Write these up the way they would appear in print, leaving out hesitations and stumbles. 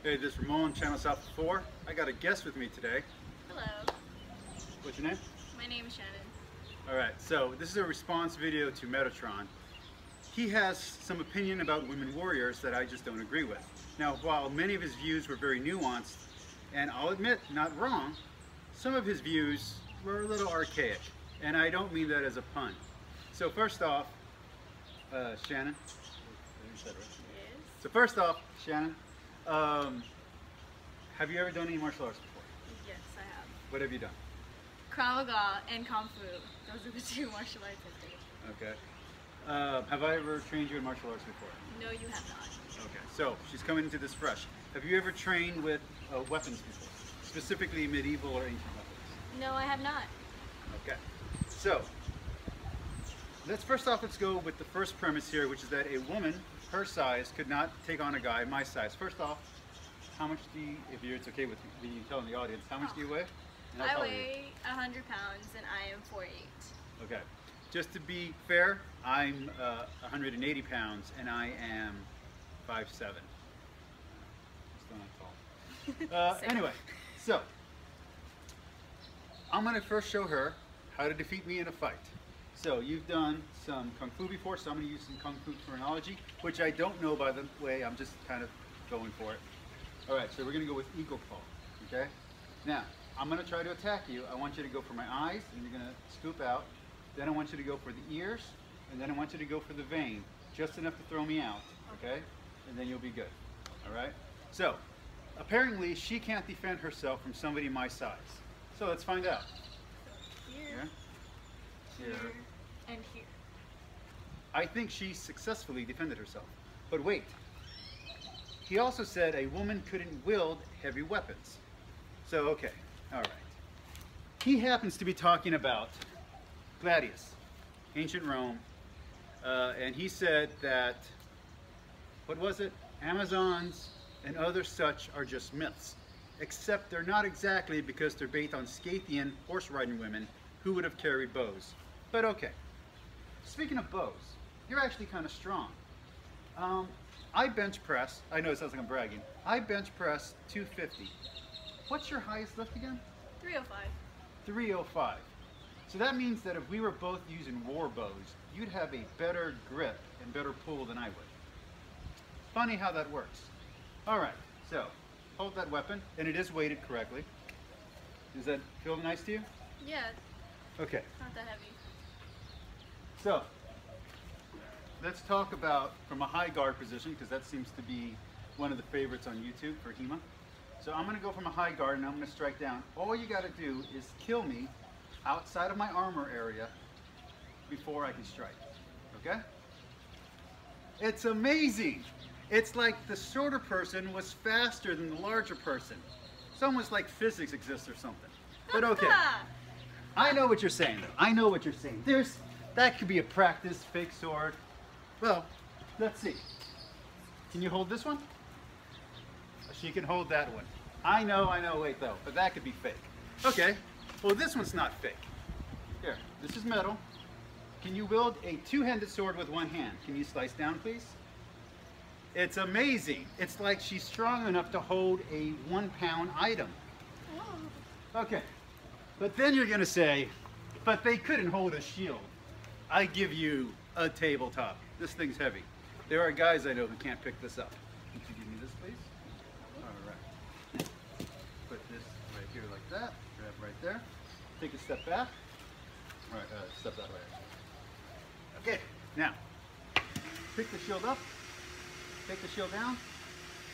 Hey, this is Ramon, Channel South 4. I got a guest with me today. Hello, What's your name? my name is Shannon. Alright, so this is a response video to Metatron. He has some opinion about women warriors that I just don't agree with. Now, while many of his views were very nuanced, and I'll admit, not wrong, some of his views were a little archaic. And I don't mean that as a pun. So first off, Shannon. Yes. So first off, Shannon, have you ever done any martial arts before? Yes, I have. What have you done? Krav Maga and Kung Fu. Those are the two martial arts I've done. Okay. Have I ever trained you in martial arts before? No, you have not. Okay, so she's coming into this fresh. Have you ever trained with weapons before? Specifically medieval or ancient weapons? No, I have not. Okay, so let's go with the first premise here, which is that a woman her size could not take on a guy my size. First off, how much do you, if it's okay with me telling the audience, how much do you weigh? And I'll I tell you. weigh 100 pounds and I am 4'8". Okay, just to be fair, I'm 180 pounds and I am 5'7". Still not tall. Anyway, so I'm going to first show her how to defeat me in a fight. So you've done some Kung Fu before, so I'm going to use some Kung Fu terminology, which I don't know, by the way. I'm just kind of going for it. All right, so we're going to go with Eagle Claw, okay? Now, I'm going to try to attack you. I want you to go for my eyes, and you're going to scoop out. Then I want you to go for the ears, and then I want you to go for the vein, just enough to throw me out, okay? And then you'll be good, all right? So, apparently, she can't defend herself from somebody my size. So let's find out. Here, here, and here. I think she successfully defended herself. But wait, he also said a woman couldn't wield heavy weapons. So, okay, all right. He happens to be talking about Gladius, ancient Rome, and he said that, what was it? Amazons and other such are just myths, except they're not exactly, because they're based on Scythian horse-riding women who would have carried bows. But okay, speaking of bows, you're actually kind of strong. I bench press, I know it sounds like I'm bragging, I bench press 250. What's your highest lift again? 305. 305. So that means that if we were both using war bows, you'd have a better grip and better pull than I would. Funny how that works. All right, so hold that weapon, and it is weighted correctly. Does that feel nice to you? Yeah, Okay. not that heavy. So, let's talk about from a high guard position, because that seems to be one of the favorites on YouTube for HEMA. So I'm going to go from a high guard and I'm going to strike down. All you got to do is kill me outside of my armor area before I can strike. Okay? It's amazing. It's like the shorter person was faster than the larger person. It's almost like physics exists or something. But okay. I know what you're saying, though. I know what you're saying. That could be a practice fake sword. Well, let's see. Can you hold this one? She can hold that one. I know, wait though, but that could be fake. Okay, well this one's not fake. Here, this is metal. Can you wield a two-handed sword with one hand? Can you slice down, please? It's amazing. It's like she's strong enough to hold a 1-pound item. Okay. But then you're going to say, but they couldn't hold a shield. I give you a tabletop. This thing's heavy. There are guys I know who can't pick this up. Could you give me this, please? All right. Put this right here like that. Grab right there. Take a step back. All right, step that way. Okay, now, pick the shield up. Take the shield down.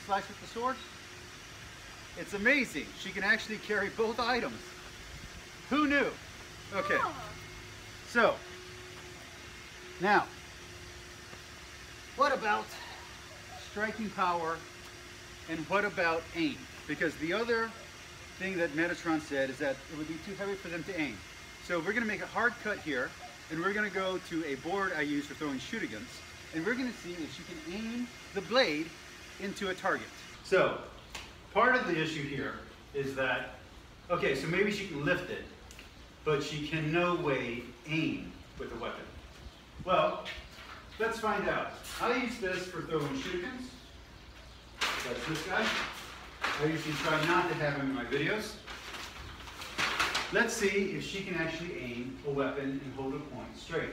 Slice with the sword. It's amazing. She can actually carry both items. Who knew? Okay, so now what about striking power and what about aim? Because the other thing that Metatron said is that it would be too heavy for them to aim. So we're going to make a hard cut here, and we're going to go to a board I use for throwing shoot-against, and we're going to see if she can aim the blade into a target. So part of the issue here is that, okay, so maybe she can lift it, but she can no way aim with a weapon. Well, let's find out. I use this for throwing shoot-against. That's this guy. I usually try not to have him in my videos. Let's see if she can actually aim a weapon and hold a point straight.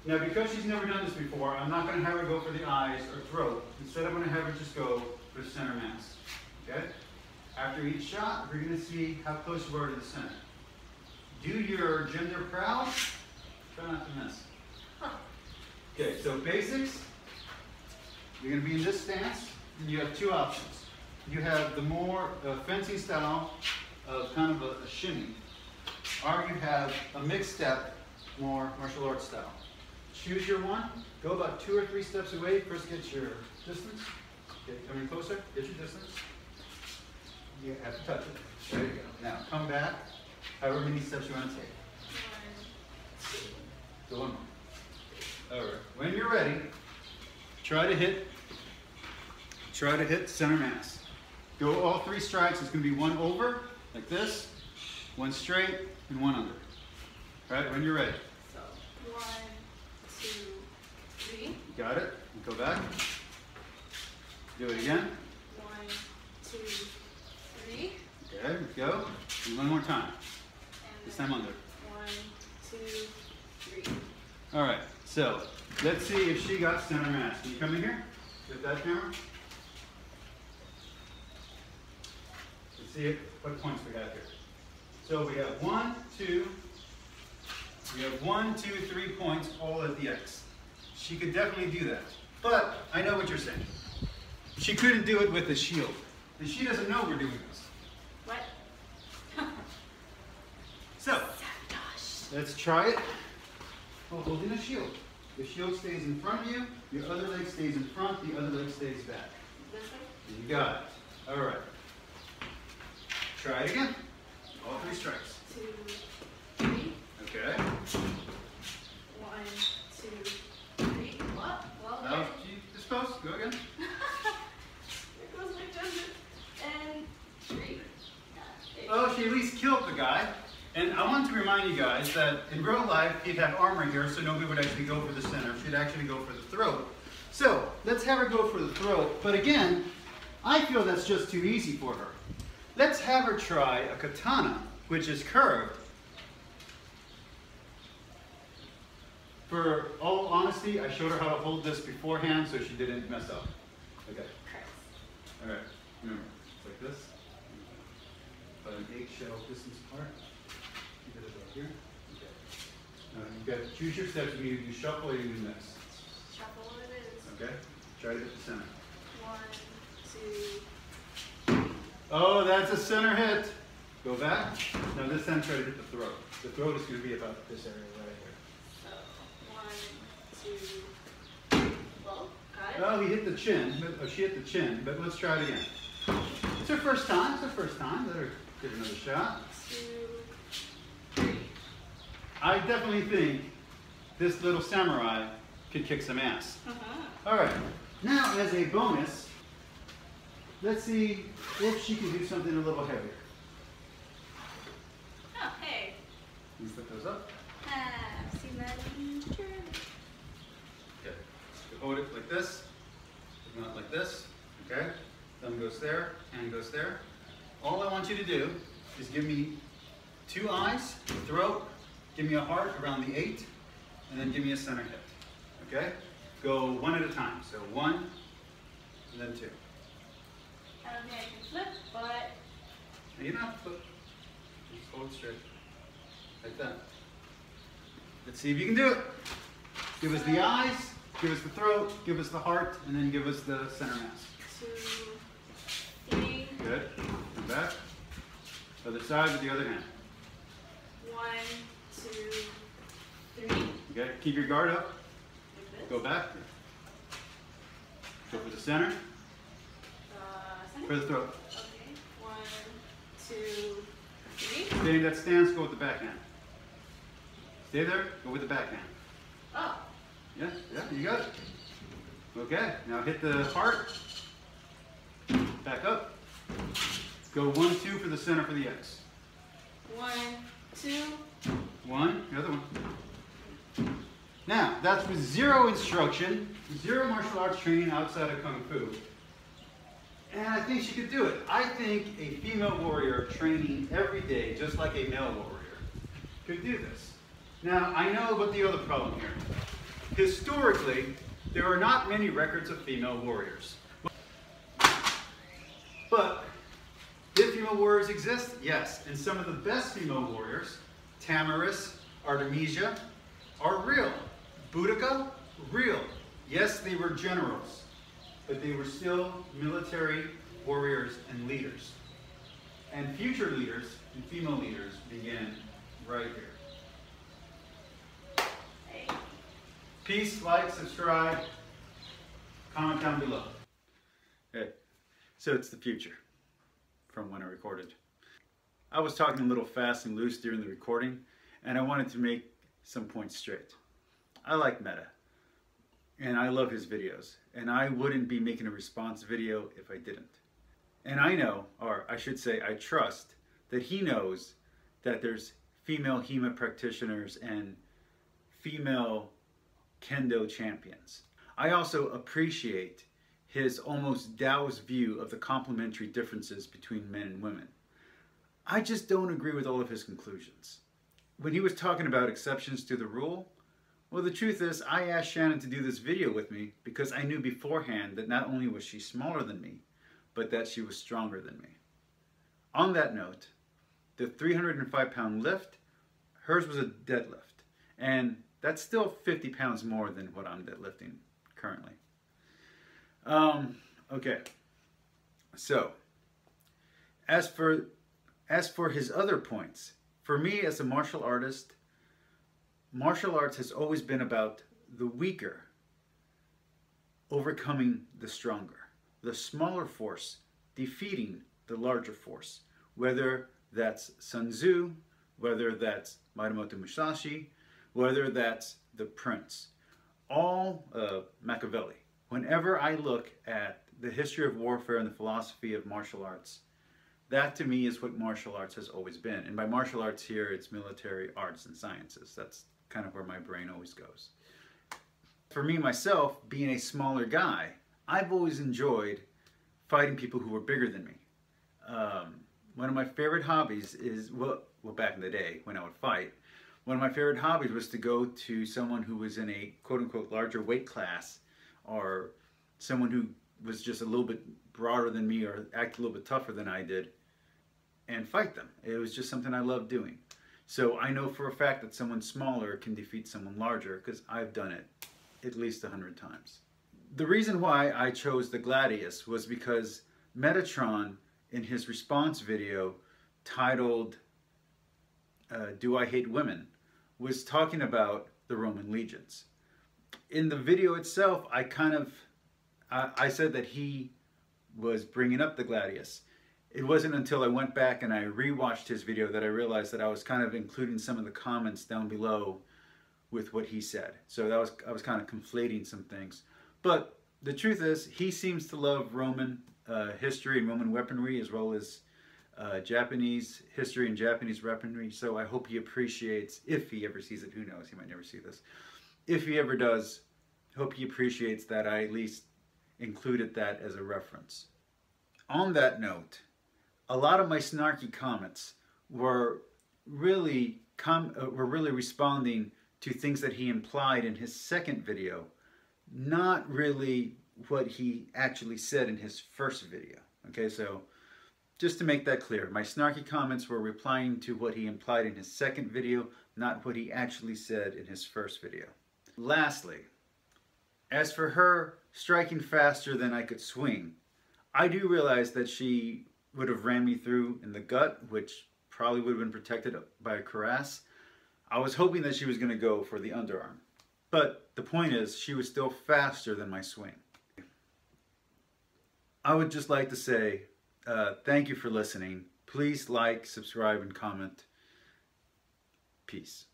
Now, because she's never done this before, I'm not going to have her go for the eyes or throat. Instead, I'm going to have her just go for the center mass. Okay? After each shot, we're going to see how close you are to the center. Do your gender proud. Try not to miss. Okay, so basics. You're going to be in this stance, and you have two options. You have the more fencing style of kind of a shimmy, or you have a mixed step, more martial arts style. Choose your one. Go about 2 or 3 steps away. First, get your distance. Okay, coming closer. Get your distance. You have to touch it. There you go. Now, come back. However many steps you want to take. 1, 2. So one more. All right. When you're ready, try to hit center mass. Go all 3 strikes. It's going to be 1 over, like this, 1 straight, and 1 under. All right. When you're ready. So 1, 2, 3. Got it. Go back. Do it again. 1, 2, 3. Okay. Go. Do 1 more time. This time under. 1, 2, 3. All right. So let's see if she got center mass. Can you come in here with that camera? Let's see what points we have here. So we have 1, 2. We have 1, 2, 3 points all at the X. She could definitely do that. But I know what you're saying. She couldn't do it with the shield. And she doesn't know we're doing this. What? So, let's try it while holding a shield. The shield stays in front of you, your other leg stays in front, the other leg stays back. This way? You got it. All right. Try it again. All 3 strikes. 2, 3. Okay. 1, 2, 3. What? Well, Now, you dispose. Go again. there goes my gender. And 3. Well, she at least killed the guy. And I want to remind you guys that in real life, he'd have armor here, so nobody would actually go for the center. She'd actually go for the throat. So, let's have her go for the throat. But again, I feel that's just too easy for her. Let's have her try a katana, which is curved. For all honesty, I showed her how to hold this beforehand so she didn't mess up. Okay. All right. Remember, it's like this. About an eggshell distance apart. You did it right here. Okay. Now you've got to choose your steps. You either do shuffle or you do mix. Shuffle it is. Okay. Try to hit the center. 1, 2. Oh, that's a center hit. Go back. Now this time try to hit the throat. The throat is going to be about this area right here. So 1, 2. Well, got it. Oh, he hit the chin. But, she hit the chin. But let's try it again. It's her first time. It's her first time. Let her give it another shot. 2, 3. I definitely think this little samurai could kick some ass. All right. Now, as a bonus, let's see if she can do something a little heavier. Oh, hey. Can you put those up? I've seen that in German. Okay. So hold it like this, not like this. Okay. Thumb goes there, hand goes there. All I want you to do is give me 2 eyes, throat, give me a heart around the 8, and then give me a center hit. Okay? Go 1 at a time. So 1, and then 2. I don't think I can flip, but Now, you don't have to flip. Just hold it straight. Like that. Let's see if you can do it. Give us the eyes, give us the throat, give us the heart, and then give us the center mass. 2, 3. Good. Come back. Other side with the other hand. 1, 2, 3. Okay. Keep your guard up. Like this. Go back. Go for the center. Center. For the throat. Okay. 1, 2, 3. Stay in that stance. Go with the backhand. Stay there. Go with the backhand. Oh. Yeah. Yeah. You got it. Okay. Now hit the heart. Back up. Go 1, 2 for the center for the X. 1, 2. 1. The other one. Now, that's with 0 instruction, 0 martial arts training outside of Kung Fu. And I think she could do it. I think a female warrior training every day, just like a male warrior, could do this. Now, I know about the other problem here. Historically, there are not many records of female warriors. But did female warriors exist? Yes. And some of the best female warriors, Tamaris, Artemisia, are real. Boudica, real. Yes, they were generals, but they were still military warriors and leaders. And future leaders and female leaders begin right here. Peace, like, subscribe, comment down below. Okay, so it's the future from when I recorded. I was talking a little fast and loose during the recording, and I wanted to make some points straight. I like Meta, and I love his videos, and I wouldn't be making a response video if I didn't. And I know, or I should say I trust, that he knows that there's female HEMA practitioners and female Kendo champions. I also appreciate his almost Taoist view of the complementary differences between men and women. I just don't agree with all of his conclusions. When he was talking about exceptions to the rule, well, the truth is I asked Shannon to do this video with me because I knew beforehand that not only was she smaller than me, but that she was stronger than me. On that note, the 305-pound lift, hers was a deadlift, and that's still 50 pounds more than what I'm deadlifting currently. Okay, so as for his other points, for me as a martial artist, martial arts has always been about the weaker overcoming the stronger, the smaller force defeating the larger force, whether that's Sun Tzu, whether that's Miyamoto Musashi, whether that's the Prince, all Machiavelli. Whenever I look at the history of warfare and the philosophy of martial arts, that to me is what martial arts has always been. And by martial arts here, it's military arts and sciences. That's kind of where my brain always goes. For me, myself, being a smaller guy, I've always enjoyed fighting people who were bigger than me. One of my favorite hobbies is, well, back in the day when I would fight, one of my favorite hobbies was to go to someone who was in a quote-unquote larger weight class, or someone who was just a little bit broader than me or act a little bit tougher than I did, and fight them. It was just something I loved doing. So I know for a fact that someone smaller can defeat someone larger because I've done it at least 100 times. The reason why I chose the Gladius was because Metatron, in his response video titled Do I Hate Women, was talking about the Roman legions. In the video itself, I said that he was bringing up the Gladius. It wasn't until I went back and I rewatched his video that I realized that I was kind of including some of the comments down below with what he said. So I was kind of conflating some things. But the truth is, he seems to love Roman history and Roman weaponry, as well as Japanese history and Japanese weaponry. So I hope he appreciates, if he ever sees it, who knows, he might never see this. If he ever does, hope he appreciates that I at least included that as a reference. On that note, a lot of my snarky comments were really responding to things that he implied in his second video, not really what he actually said in his first video. Okay, so just to make that clear, my snarky comments were replying to what he implied in his second video, not what he actually said in his first video. Lastly, as for her striking faster than I could swing, I do realize that she would have ran me through in the gut, which probably would have been protected by a cuirass. I was hoping that she was going to go for the underarm. But the point is, she was still faster than my swing. I would just like to say thank you for listening. Please like, subscribe, and comment. Peace.